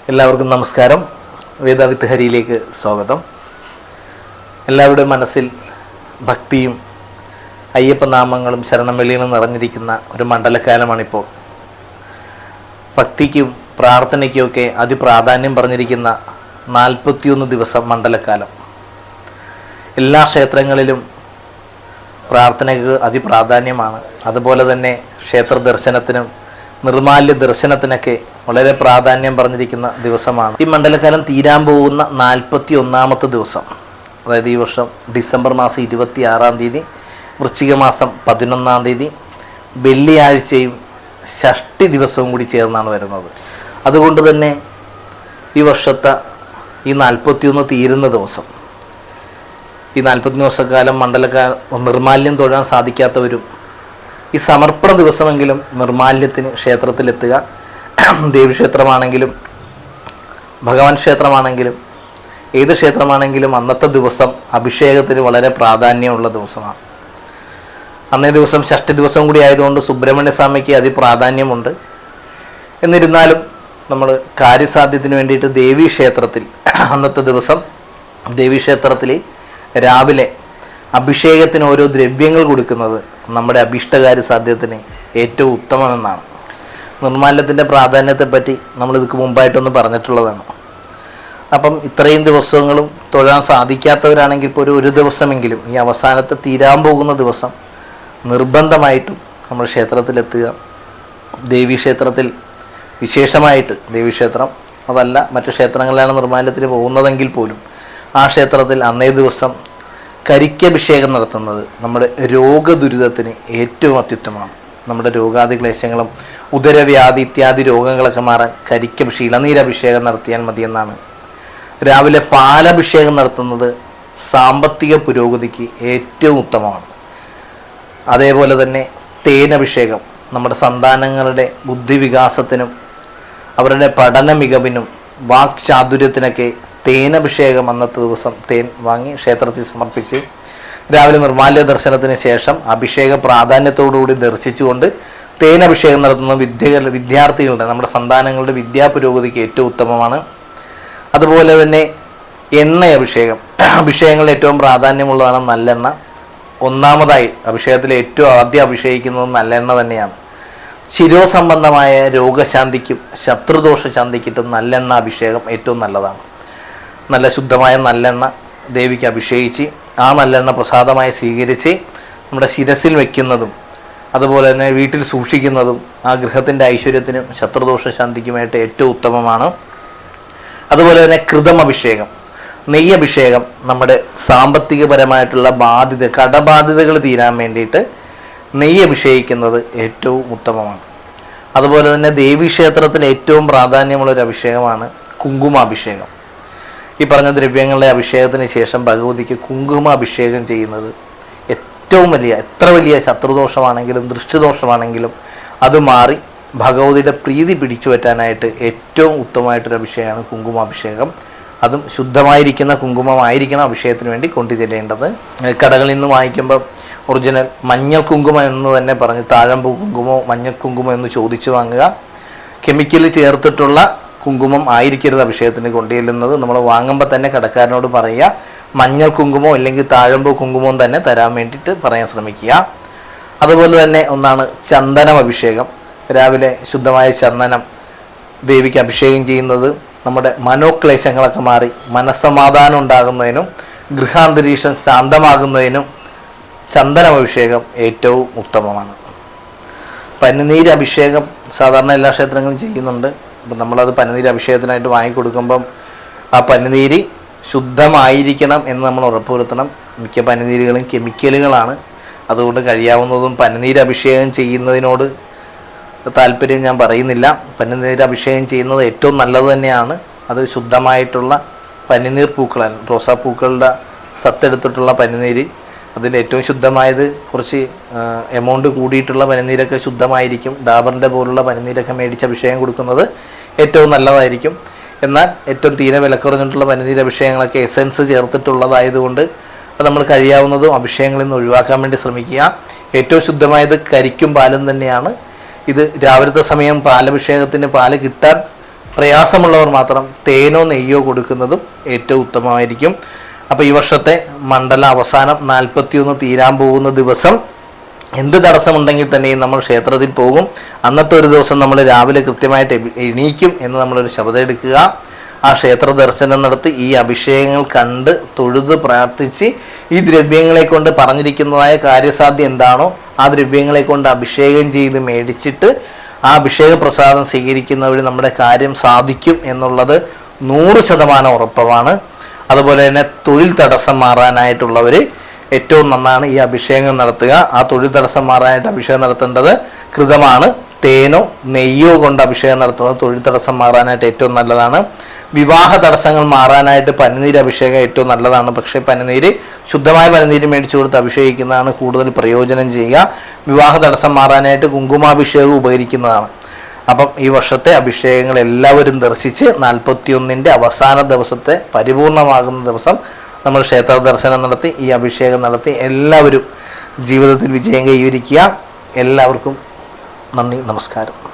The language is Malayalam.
എല്ലാവർക്കും നമസ്കാരം. വേദ വിത്ത് ഹരിയിലേക്ക് സ്വാഗതം. എല്ലാവരുടെയും മനസ്സിൽ ഭക്തിയും അയ്യപ്പനാമങ്ങളും ശരണംവിളികളും നിറഞ്ഞിരിക്കുന്ന ഒരു മണ്ഡലക്കാലമാണിപ്പോൾ. ഭക്തിക്കും പ്രാർത്ഥനയ്ക്കുമൊക്കെ അതിപ്രാധാന്യം പറഞ്ഞിരിക്കുന്ന 41 ദിവസം മണ്ഡലക്കാലം. എല്ലാ ക്ഷേത്രങ്ങളിലും പ്രാർത്ഥനയ്ക്ക് അതിപ്രാധാന്യമാണ്. അതുപോലെ തന്നെ ക്ഷേത്ര ദർശനത്തിനും നിർമാല്യ ദർശനത്തിനൊക്കെ വളരെ പ്രാധാന്യം പറഞ്ഞിരിക്കുന്ന ദിവസമാണ്. ഈ മണ്ഡലകാലം തീരാൻ പോകുന്ന 41ാമത്തെ ദിവസം, അതായത് ഈ വർഷം ഡിസംബർ മാസം 26-ാം തീയതി, വൃശ്ചിക മാസം 11-ാം തീയതി, വെള്ളിയാഴ്ചയും ഷഷ്ടി ദിവസവും കൂടി ചേർന്നാണ് വരുന്നത്. അതുകൊണ്ട് തന്നെ ഈ വർഷത്തെ ഈ 41 തീരുന്ന ദിവസം, ഈ 40 ദിവസക്കാലം മണ്ഡലകാലം നിർമാല്യം തൊഴാൻ സാധിക്കാത്തവരും ഈ സമർപ്പണ ദിവസമെങ്കിലും നിർമാല്യത്തിന് ക്ഷേത്രത്തിലെത്തുക. ദേവീക്ഷേത്രമാണെങ്കിലും ഭഗവാൻ ക്ഷേത്രമാണെങ്കിലും ഏത് ക്ഷേത്രമാണെങ്കിലും അന്നത്തെ ദിവസം അഭിഷേകത്തിന് വളരെ പ്രാധാന്യമുള്ള ദിവസമാണ്. അന്നേ ദിവസം ഷഷ്ടി ദിവസം കൂടി ആയതുകൊണ്ട് സുബ്രഹ്മണ്യ സ്വാമിക്ക് അതിപ്രാധാന്യമുണ്ട്. എന്നിരുന്നാലും നമ്മൾ കാര്യസാധ്യത്തിന് വേണ്ടിയിട്ട് ദേവീക്ഷേത്രത്തിൽ അന്നത്തെ ദിവസം ദേവീക്ഷേത്രത്തിൽ രാവിലെ അഭിഷേകത്തിന് ഓരോ ദ്രവ്യങ്ങൾ കൊടുക്കുന്നത് നമ്മുടെ അഭീഷ്ടകാര്യ സാധ്യത്തിന് ഏറ്റവും ഉത്തമമെന്നാണ്. നിർമാല്യത്തിൻ്റെ പ്രാധാന്യത്തെപ്പറ്റി നമ്മളിതിക്ക് മുമ്പായിട്ടൊന്ന് പറഞ്ഞിട്ടുള്ളതാണ്. അപ്പം ഇത്രയും ദിവസങ്ങളും തൊഴാൻ സാധിക്കാത്തവരാണെങ്കിൽ ഇപ്പോൾ ഒരു ദിവസമെങ്കിലും ഈ അവസാനത്തെ തീരാൻ പോകുന്ന ദിവസം നിർബന്ധമായിട്ടും നമ്മൾ ക്ഷേത്രത്തിലെത്തുക. ദേവീക്ഷേത്രത്തിൽ വിശേഷമായിട്ട് ദേവീക്ഷേത്രം അതല്ല മറ്റു ക്ഷേത്രങ്ങളിലാണ് നിർമാല്യത്തിന് പോകുന്നതെങ്കിൽ പോലും ആ ക്ഷേത്രത്തിൽ അന്നേ ദിവസം കരിക്കഭിഷേകം നടത്തുന്നത് നമ്മുടെ രോഗദുരിതത്തിന് ഏറ്റവും അത്യുത്തമമാണ്. നമ്മുടെ രോഗാദി ക്ലേശങ്ങളും ഉദരവ്യാധി ഇത്യാദി രോഗങ്ങളൊക്കെ മാറാൻ ഇളനീരഭിഷേകം നടത്തിയാൽ മതിയെന്നാണ്. രാവിലെ പാലഭിഷേകം നടത്തുന്നത് സാമ്പത്തിക പുരോഗതിക്ക് ഏറ്റവും ഉത്തമമാണ്. അതേപോലെ തന്നെ തേനഭിഷേകം നമ്മുടെ സന്താനങ്ങളുടെ ബുദ്ധിവികാസത്തിനും അവരുടെ പഠന മികവിനും വാക്ചാതുര്യത്തിനൊക്കെ തേനഭിഷേകം അന്നത്തെ ദിവസം തേൻ വാങ്ങി ക്ഷേത്രത്തിൽ സമർപ്പിച്ച് രാവിലെ നിർമാല്യ ദർശനത്തിന് ശേഷം അഭിഷേക പ്രാധാന്യത്തോടുകൂടി ദർശിച്ചുകൊണ്ട് തേനഭിഷേകം നടത്തുന്ന വിദ്യാർത്ഥികളുടെ നമ്മുടെ സന്താനങ്ങളുടെ വിദ്യാപുരോഗതിക്ക് ഏറ്റവും ഉത്തമമാണ്. അതുപോലെ തന്നെ അഭിഷേകങ്ങളിൽ ഏറ്റവും പ്രാധാന്യമുള്ളതാണ് നല്ലെണ്ണ. ഒന്നാമതായി അഭിഷേകത്തിൽ ഏറ്റവും ആദ്യം അഭിഷേകിക്കുന്നത് നല്ലെണ്ണ തന്നെയാണ്. ശിരോസംബന്ധമായ രോഗശാന്തിക്കും ശത്രുദോഷ ശാന്തിക്കിട്ടും നല്ലെണ്ണ അഭിഷേകം ഏറ്റവും നല്ലതാണ്. നല്ല ശുദ്ധമായ നല്ലെണ്ണ ദേവിക്ക് അഭിഷേകിച്ച് ആ നല്ലെണ്ണ പ്രസാദമായി സ്വീകരിച്ച് നമ്മുടെ ശിരസിൽ വയ്ക്കുന്നതും അതുപോലെ തന്നെ വീട്ടിൽ സൂക്ഷിക്കുന്നതും ആ ഗൃഹത്തിൻ്റെ ഐശ്വര്യത്തിനും ശത്രുദോഷ ശാന്തിക്കുമായിട്ട് ഏറ്റവും ഉത്തമമാണ്. അതുപോലെ തന്നെ കൃതമഭിഷേകം, നെയ്യഭിഷേകം നമ്മുടെ സാമ്പത്തികപരമായിട്ടുള്ള കടബാധ്യതകൾ തീരാൻ വേണ്ടിയിട്ട് നെയ്യഭിഷേകിക്കുന്നത് ഏറ്റവും ഉത്തമമാണ്. അതുപോലെ തന്നെ ദേവീക്ഷേത്രത്തിൽ ഏറ്റവും പ്രാധാന്യമുള്ളൊരു അഭിഷേകമാണ് കുങ്കുമാഭിഷേകം. ഈ പറഞ്ഞ ദ്രവ്യങ്ങളുടെ അഭിഷേകത്തിന് ശേഷം ഭഗവതിക്ക് കുങ്കുമാഭിഷേകം ചെയ്യുന്നത് എത്ര വലിയ ശത്രുദോഷമാണെങ്കിലും ദൃഷ്ടിദോഷമാണെങ്കിലും അത് മാറി ഭഗവതിയുടെ പ്രീതി പിടിച്ചു പറ്റാനായിട്ട് ഏറ്റവും ഉത്തമമായിട്ടൊരു അഭിഷേകമാണ് കുങ്കുമാഭിഷേകം. അതും ശുദ്ധമായിരിക്കുന്ന കുങ്കുമമായിരിക്കണം അഭിഷേകത്തിന് വേണ്ടി കൊണ്ടുചെല്ലേണ്ടത്. കടകളിൽ നിന്ന് വാങ്ങിക്കുമ്പോൾ ഒറിജിനൽ മഞ്ഞൾ കുങ്കുമം എന്ന് തന്നെ പറഞ്ഞ് താഴമ്പൂ കുങ്കുമോ മഞ്ഞൾ കുങ്കുമോ എന്ന് ചോദിച്ചു വാങ്ങുക. കെമിക്കൽ ചേർത്തിട്ടുള്ള കുങ്കുമം ആയിരിക്കരുത് അഭിഷേകത്തിന് കൊണ്ടുചെല്ലുന്നത്. നമ്മൾ വാങ്ങുമ്പോൾ തന്നെ കടക്കാരനോട് പറയുക മഞ്ഞൾ കുങ്കുമോ അല്ലെങ്കിൽ താഴമ്പൂ കുങ്കുമവും തന്നെ തരാൻ വേണ്ടിയിട്ട് പറയാൻ ശ്രമിക്കുക. അതുപോലെ തന്നെ ഒന്നാണ് ചന്ദനം അഭിഷേകം. രാവിലെ ശുദ്ധമായ ചന്ദനം ദേവിക്ക് അഭിഷേകം ചെയ്യുന്നത് നമ്മുടെ മനോക്ലേശങ്ങളൊക്കെ മാറി മനസ്സമാധാനം ഉണ്ടാകുന്നതിനും ഗൃഹാന്തരീക്ഷം ശാന്തമാകുന്നതിനും ചന്ദനം അഭിഷേകം ഏറ്റവും ഉത്തമമാണ്. പനിനീര് അഭിഷേകം സാധാരണ എല്ലാ ക്ഷേത്രങ്ങളും ചെയ്യുന്നുണ്ട്. അപ്പം നമ്മളത് പനിനീര് അഭിഷേകത്തിനായിട്ട് വാങ്ങിക്കൊടുക്കുമ്പം ആ പനിനീര് ശുദ്ധമായിരിക്കണം എന്ന് നമ്മൾ ഉറപ്പുവരുത്തണം. മിക്ക പനിനീരുകളും കെമിക്കലുകളാണ്. അതുകൊണ്ട് കഴിയാവുന്നതും പനിനീര് അഭിഷേകം ചെയ്യുന്നതിനോട് താല്പര്യം ഞാൻ പറയുന്നില്ല. പനിനീര് അഭിഷേകം ചെയ്യുന്നത് ഏറ്റവും നല്ലത് തന്നെയാണ്. അത് ശുദ്ധമായിട്ടുള്ള പനിനീർ പൂക്കളാണ്, റോസാപ്പൂക്കളുടെ സത്തെടുത്തിട്ടുള്ള പനിനീര്. അതിൽ ഏറ്റവും ശുദ്ധമായത് കുറച്ച് എമൗണ്ട് കൂടിയിട്ടുള്ള പനിനീരൊക്കെ ശുദ്ധമായിരിക്കും. ഡാബറിൻ്റെ പോലുള്ള പനിനീരൊക്കെ മേടിച്ച് അഭിഷേകം കൊടുക്കുന്നത് ഏറ്റവും നല്ലതായിരിക്കും. എന്നാൽ ഏറ്റവും തീരെ വിലക്കുറഞ്ഞിട്ടുള്ള പനിനീര് അഭിഷേകങ്ങളൊക്കെ എസൻസ് ചേർത്തിട്ടുള്ളതായതുകൊണ്ട് അത് നമ്മൾ കഴിയാവുന്നതും അഭിഷേകങ്ങളിൽ നിന്ന് ഒഴിവാക്കാൻ വേണ്ടി ശ്രമിക്കുക. ഏറ്റവും ശുദ്ധമായത് കരിക്കും പാലും തന്നെയാണ്. ഇത് രാവിലത്തെ സമയം പാലഭിഷേകത്തിന് പാല് കിട്ടാൻ പ്രയാസമുള്ളവർ മാത്രം തേനോ നെയ്യോ കൊടുക്കുന്നതും ഏറ്റവും ഉത്തമമായിരിക്കും. അപ്പോൾ ഈ വർഷത്തെ മണ്ഡല അവസാനം 41 തീരാൻ പോകുന്ന ദിവസം എന്ത് തടസ്സമുണ്ടെങ്കിൽ തന്നെയും നമ്മൾ ക്ഷേത്രത്തിൽ പോകും. അന്നത്തെ ഒരു ദിവസം നമ്മൾ രാവിലെ കൃത്യമായിട്ട് എണീക്കും എന്ന് നമ്മളൊരു ശപഥം എടുക്കുക. ആ ക്ഷേത്ര ദർശനം നടത്തി ഈ അഭിഷേകങ്ങൾ കണ്ട് തൊഴുത് പ്രാർത്ഥിച്ച് ഈ ദ്രവ്യങ്ങളെ കൊണ്ട് പറഞ്ഞിരിക്കുന്നതായ കാര്യസാധ്യം എന്താണോ ആ ദ്രവ്യങ്ങളെ കൊണ്ട് അഭിഷേകം ചെയ്ത് മേടിച്ചിട്ട് ആ അഭിഷേക പ്രസാദം സ്വീകരിക്കുന്ന വഴി നമ്മുടെ കാര്യം സാധിക്കും എന്നുള്ളത് 100% ഉറപ്പമാണ്. അതുപോലെ തന്നെ തൊഴിൽ തടസ്സം മാറാനായിട്ടുള്ളവർ ഏറ്റവും നന്നാണ് ഈ അഭിഷേകം നടത്തുക. ആ തൊഴിൽ തടസ്സം മാറാനായിട്ട് അഭിഷേകം നടത്തേണ്ടത് കൃതമാണ്. തേനോ നെയ്യോ കൊണ്ട് അഭിഷേകം നടത്തുന്നത് തൊഴിൽ തടസ്സം മാറാനായിട്ട് ഏറ്റവും നല്ലതാണ്. വിവാഹ തടസ്സങ്ങൾ മാറാനായിട്ട് പനിനീര് അഭിഷേകം ഏറ്റവും നല്ലതാണ്. പക്ഷേ പനിനീര് ശുദ്ധമായ പനിനീര് മേടിച്ചു കൊടുത്ത് അഭിഷേകിക്കുന്നതാണ് കൂടുതൽ പ്രയോജനം ചെയ്യുക. വിവാഹ തടസ്സം മാറാനായിട്ട് കുങ്കുമാഭിഷേകം ഉപകരിക്കുന്നതാണ്. അപ്പം ഈ വർഷത്തെ അഭിഷേകങ്ങൾ എല്ലാവരും ദർശിച്ച് 41 അവസാന ദിവസത്തെ പരിപൂർണമാകുന്ന ദിവസം നമ്മൾ ക്ഷേത്ര ദർശനം നടത്തി ഈ അഭിഷേകം നടത്തി എല്ലാവരും ജീവിതത്തിൽ വിജയം കൈവരിക്കുക. എല്ലാവർക്കും നന്ദി, നമസ്കാരം.